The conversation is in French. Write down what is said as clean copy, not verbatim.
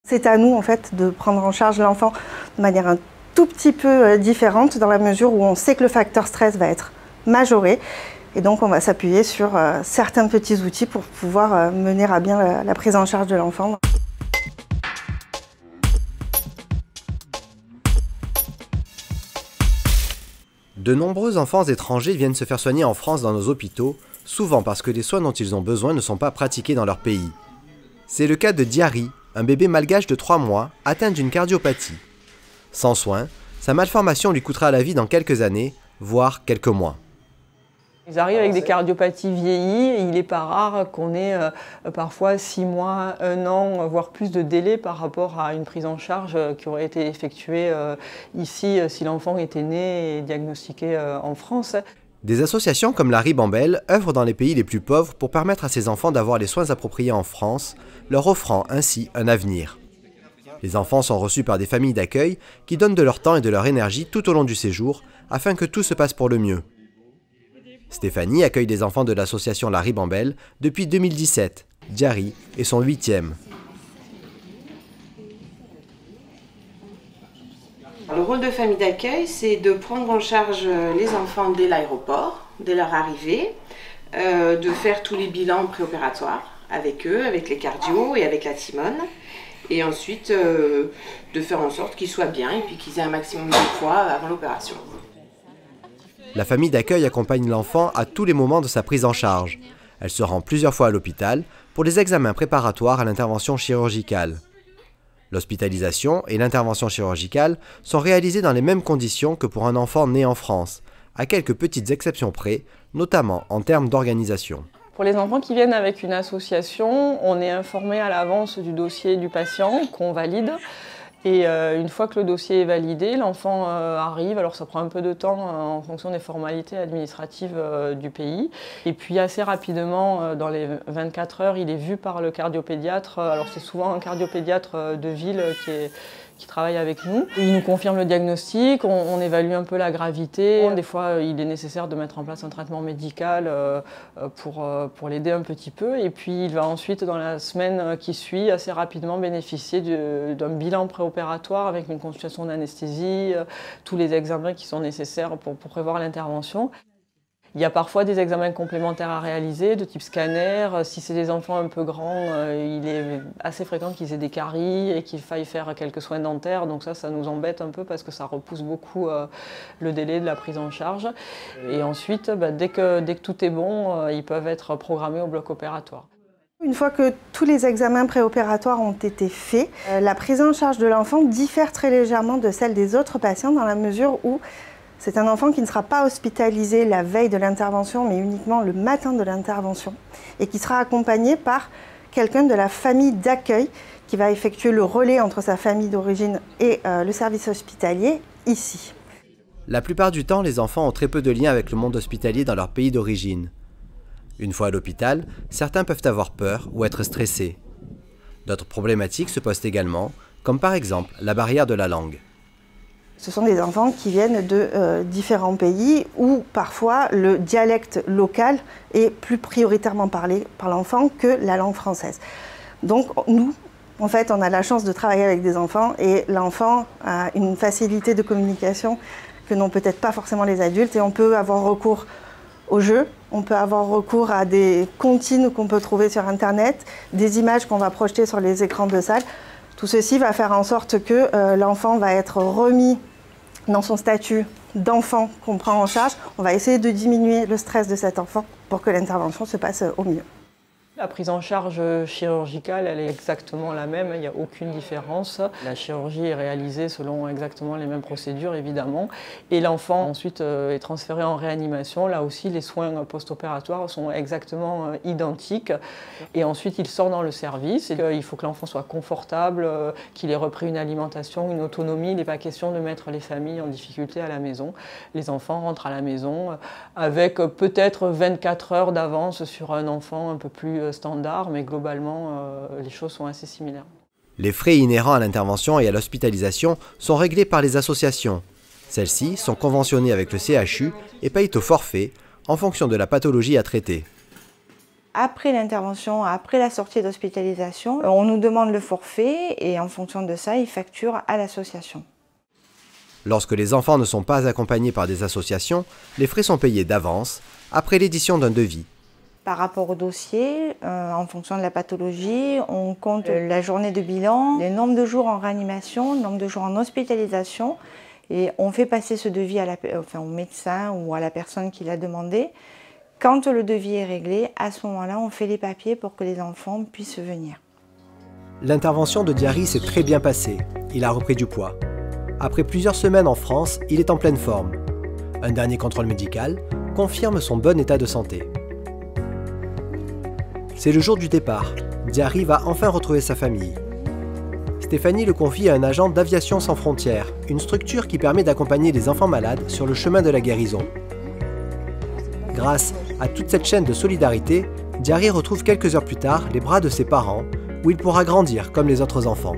C'est à nous en fait de prendre en charge l'enfant de manière un tout petit peu différente dans la mesure où on sait que le facteur stress va être majoré et donc on va s'appuyer sur certains petits outils pour pouvoir mener à bien la prise en charge de l'enfant. De nombreux enfants étrangers viennent se faire soigner en France dans nos hôpitaux, souvent parce que les soins dont ils ont besoin ne sont pas pratiqués dans leur pays. C'est le cas de Diary, un bébé malgache de 3 mois atteint d'une cardiopathie. Sans soins, sa malformation lui coûtera la vie dans quelques années, voire quelques mois. Ils arrivent avec des cardiopathies vieillies et il n'est pas rare qu'on ait parfois 6 mois, 1 an, voire plus de délai par rapport à une prise en charge qui aurait été effectuée ici si l'enfant était né et diagnostiqué en France. Des associations comme la Ribambelle œuvrent dans les pays les plus pauvres pour permettre à ces enfants d'avoir les soins appropriés en France, leur offrant ainsi un avenir. Les enfants sont reçus par des familles d'accueil qui donnent de leur temps et de leur énergie tout au long du séjour afin que tout se passe pour le mieux. Stéphanie accueille des enfants de l'association La Ribambelle depuis 2017. Diary est son 8e. Le rôle de famille d'accueil, c'est de prendre en charge les enfants dès l'aéroport, dès leur arrivée, de faire tous les bilans préopératoires avec eux, avec les cardios et avec la Timone, et ensuite de faire en sorte qu'ils soient bien et puis qu'ils aient un maximum de poids avant l'opération. La famille d'accueil accompagne l'enfant à tous les moments de sa prise en charge. Elle se rend plusieurs fois à l'hôpital pour les examens préparatoires à l'intervention chirurgicale. L'hospitalisation et l'intervention chirurgicale sont réalisées dans les mêmes conditions que pour un enfant né en France, à quelques petites exceptions près, notamment en termes d'organisation. Pour les enfants qui viennent avec une association, on est informé à l'avance du dossier du patient qu'on valide. Et une fois que le dossier est validé, l'enfant arrive, alors ça prend un peu de temps en fonction des formalités administratives du pays. Et puis assez rapidement, dans les 24 heures, il est vu par le cardiopédiatre. Alors c'est souvent un cardiopédiatre de ville qui travaille avec nous. Il nous confirme le diagnostic, on évalue un peu la gravité. Des fois, il est nécessaire de mettre en place un traitement médical pour l'aider un petit peu. Et puis, il va ensuite, dans la semaine qui suit, assez rapidement bénéficier d'un bilan préopératoire avec une consultation d'anesthésie, tous les examens qui sont nécessaires pour prévoir l'intervention. Il y a parfois des examens complémentaires à réaliser, de type scanner. Si c'est des enfants un peu grands, il est assez fréquent qu'ils aient des caries et qu'il faille faire quelques soins dentaires. Donc ça nous embête un peu parce que ça repousse beaucoup le délai de la prise en charge. Et ensuite, dès que tout est bon, ils peuvent être programmés au bloc opératoire. Une fois que tous les examens préopératoires ont été faits, la prise en charge de l'enfant diffère très légèrement de celle des autres patients dans la mesure où c'est un enfant qui ne sera pas hospitalisé la veille de l'intervention, mais uniquement le matin de l'intervention, et qui sera accompagné par quelqu'un de la famille d'accueil qui va effectuer le relais entre sa famille d'origine et le service hospitalier ici. La plupart du temps, les enfants ont très peu de liens avec le monde hospitalier dans leur pays d'origine. Une fois à l'hôpital, certains peuvent avoir peur ou être stressés. D'autres problématiques se posent également, comme par exemple la barrière de la langue. Ce sont des enfants qui viennent de différents pays où parfois le dialecte local est plus prioritairement parlé par l'enfant que la langue française. Donc nous, en fait, on a la chance de travailler avec des enfants et l'enfant a une facilité de communication que n'ont peut-être pas forcément les adultes et on peut avoir recours au jeu, on peut avoir recours à des comptines qu'on peut trouver sur Internet, des images qu'on va projeter sur les écrans de salle. Tout ceci va faire en sorte que l'enfant va être remis dans son statut d'enfant qu'on prend en charge. On va essayer de diminuer le stress de cet enfant pour que l'intervention se passe au mieux. La prise en charge chirurgicale, elle est exactement la même, il n'y a aucune différence. La chirurgie est réalisée selon exactement les mêmes procédures, évidemment. Et l'enfant ensuite est transféré en réanimation. Là aussi, les soins post-opératoires sont exactement identiques. Et ensuite, il sort dans le service. Il faut que l'enfant soit confortable, qu'il ait repris une alimentation, une autonomie. Il n'est pas question de mettre les familles en difficulté à la maison. Les enfants rentrent à la maison avec peut-être 24 heures d'avance sur un enfant un peu plus standard, mais globalement, les choses sont assez similaires. Les frais inhérents à l'intervention et à l'hospitalisation sont réglés par les associations. Celles-ci sont conventionnées avec le CHU et payent au forfait en fonction de la pathologie à traiter. Après l'intervention, après la sortie d'hospitalisation, on nous demande le forfait et en fonction de ça, ils facturent à l'association. Lorsque les enfants ne sont pas accompagnés par des associations, les frais sont payés d'avance, après l'édition d'un devis. Par rapport au dossier, en fonction de la pathologie, on compte la journée de bilan, le nombre de jours en réanimation, le nombre de jours en hospitalisation, et on fait passer ce devis au médecin ou à la personne qui l'a demandé. Quand le devis est réglé, à ce moment-là, on fait les papiers pour que les enfants puissent venir. L'intervention de Diary s'est très bien passée. Il a repris du poids. Après plusieurs semaines en France, il est en pleine forme. Un dernier contrôle médical confirme son bon état de santé. C'est le jour du départ. Diary va enfin retrouver sa famille. Stéphanie le confie à un agent d'Aviation Sans Frontières, une structure qui permet d'accompagner les enfants malades sur le chemin de la guérison. Grâce à toute cette chaîne de solidarité, Diary retrouve quelques heures plus tard les bras de ses parents, où il pourra grandir comme les autres enfants.